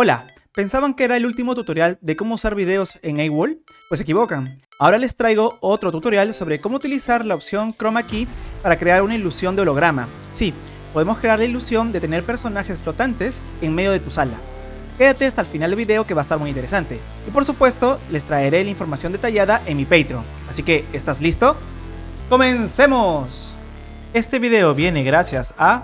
Hola, ¿pensaban que era el último tutorial de cómo usar videos en AWOL? Pues se equivocan. Ahora les traigo otro tutorial sobre cómo utilizar la opción Chroma Key para crear una ilusión de holograma. Sí, podemos crear la ilusión de tener personajes flotantes en medio de tu sala. Quédate hasta el final del video que va a estar muy interesante. Y por supuesto, les traeré la información detallada en mi Patreon. Así que, ¿estás listo? ¡Comencemos! Este video viene gracias a...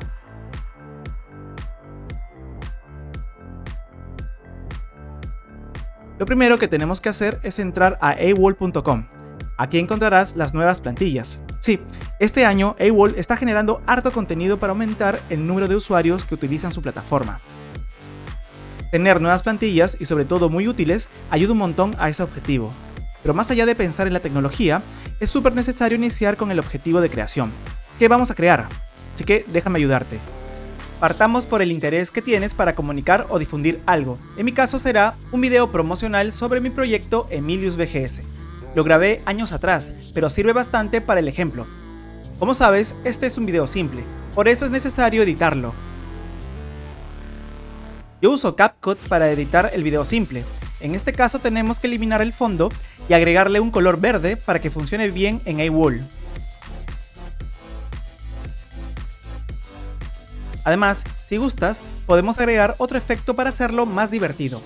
Lo primero que tenemos que hacer es entrar a awol.com. Aquí encontrarás las nuevas plantillas. Sí, este año AWOL está generando harto contenido para aumentar el número de usuarios que utilizan su plataforma. Tener nuevas plantillas y sobre todo muy útiles ayuda un montón a ese objetivo. Pero más allá de pensar en la tecnología, es súper necesario iniciar con el objetivo de creación. ¿Qué vamos a crear? Así que déjame ayudarte. Partamos por el interés que tienes para comunicar o difundir algo. En mi caso será un video promocional sobre mi proyecto Emilius VGS. Lo grabé años atrás, pero sirve bastante para el ejemplo. Como sabes, este es un video simple, por eso es necesario editarlo. Yo uso CapCut para editar el video simple. En este caso tenemos que eliminar el fondo y agregarle un color verde para que funcione bien en AWOL. Además, si gustas, podemos agregar otro efecto para hacerlo más divertido.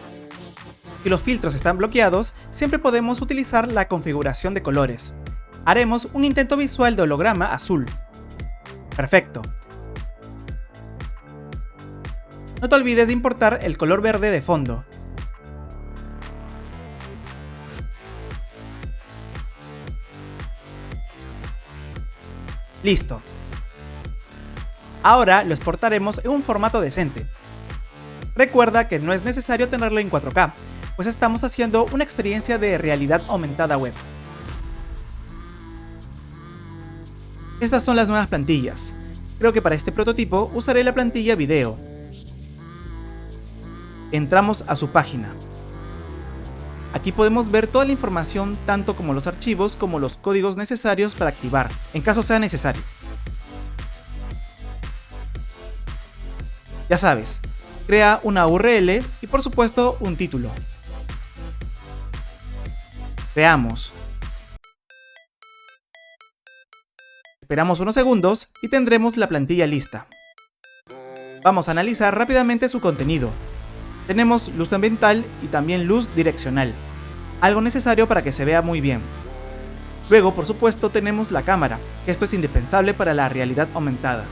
Si los filtros están bloqueados, siempre podemos utilizar la configuración de colores. Haremos un intento visual de holograma azul. Perfecto. No te olvides de importar el color verde de fondo. Listo. Ahora lo exportaremos en un formato decente. Recuerda que no es necesario tenerlo en 4K, pues estamos haciendo una experiencia de realidad aumentada web. Estas son las nuevas plantillas. Creo que para este prototipo usaré la plantilla video. Entramos a su página. Aquí podemos ver toda la información, tanto como los archivos como los códigos necesarios para activar, en caso sea necesario. Ya sabes, crea una URL y por supuesto un título. Veamos. Esperamos unos segundos y tendremos la plantilla lista. Vamos a analizar rápidamente su contenido. Tenemos luz ambiental y también luz direccional, algo necesario para que se vea muy bien. Luego, por supuesto, tenemos la cámara, que esto es indispensable para la realidad aumentada.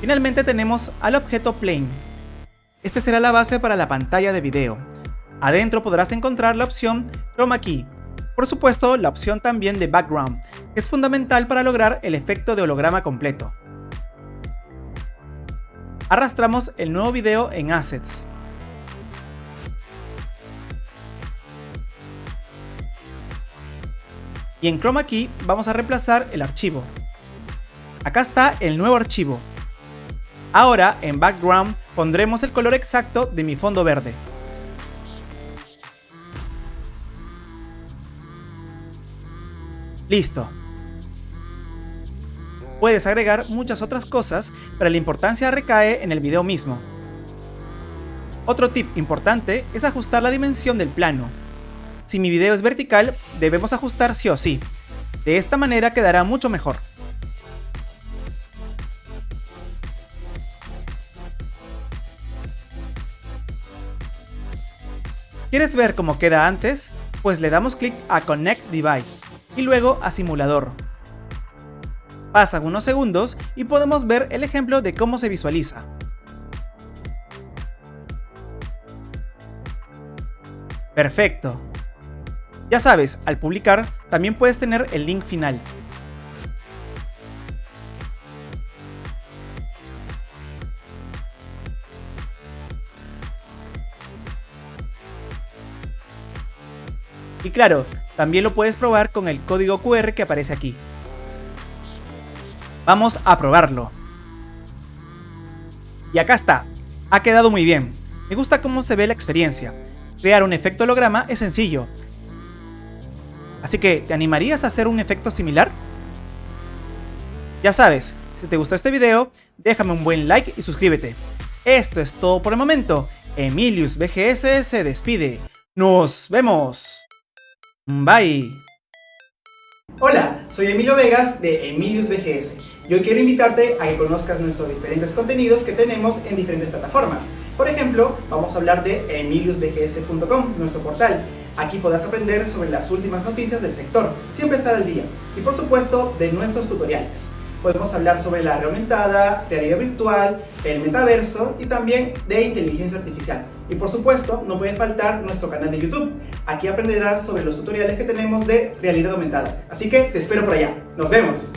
Finalmente tenemos al objeto Plane. Este será la base para la pantalla de video. Adentro podrás encontrar la opción Chroma Key. Por supuesto, la opción también de Background, que es fundamental para lograr el efecto de holograma completo. Arrastramos el nuevo video en Assets. Y en Chroma Key vamos a reemplazar el archivo. Acá está el nuevo archivo. Ahora en Background pondremos el color exacto de mi fondo verde. Listo. Puedes agregar muchas otras cosas, pero la importancia recae en el video mismo. Otro tip importante es ajustar la dimensión del plano. Si mi video es vertical, debemos ajustar sí o sí. De esta manera quedará mucho mejor. ¿Quieres ver cómo queda antes? Pues le damos clic a Connect Device y luego a Simulador. Pasan unos segundos y podemos ver el ejemplo de cómo se visualiza. Perfecto. Ya sabes, al publicar también puedes tener el link final. Y claro, también lo puedes probar con el código QR que aparece aquí. Vamos a probarlo. Y acá está. Ha quedado muy bien. Me gusta cómo se ve la experiencia. Crear un efecto holograma es sencillo. Así que, ¿te animarías a hacer un efecto similar? Ya sabes, si te gustó este video, déjame un buen like y suscríbete. Esto es todo por el momento. Emilius VGS se despide. ¡Nos vemos! Bye. Hola, soy Emilio Vegas de Emilius VGS. Yo quiero invitarte a que conozcas nuestros diferentes contenidos que tenemos en diferentes plataformas. Por ejemplo, vamos a hablar de emiliusvgs.com, nuestro portal. Aquí podrás aprender sobre las últimas noticias del sector, siempre estar al día. Y por supuesto, de nuestros tutoriales. Podemos hablar sobre la realidad aumentada, realidad virtual, el metaverso y también de inteligencia artificial. Y por supuesto, no puede faltar nuestro canal de YouTube. Aquí aprenderás sobre los tutoriales que tenemos de realidad aumentada. Así que te espero por allá. ¡Nos vemos!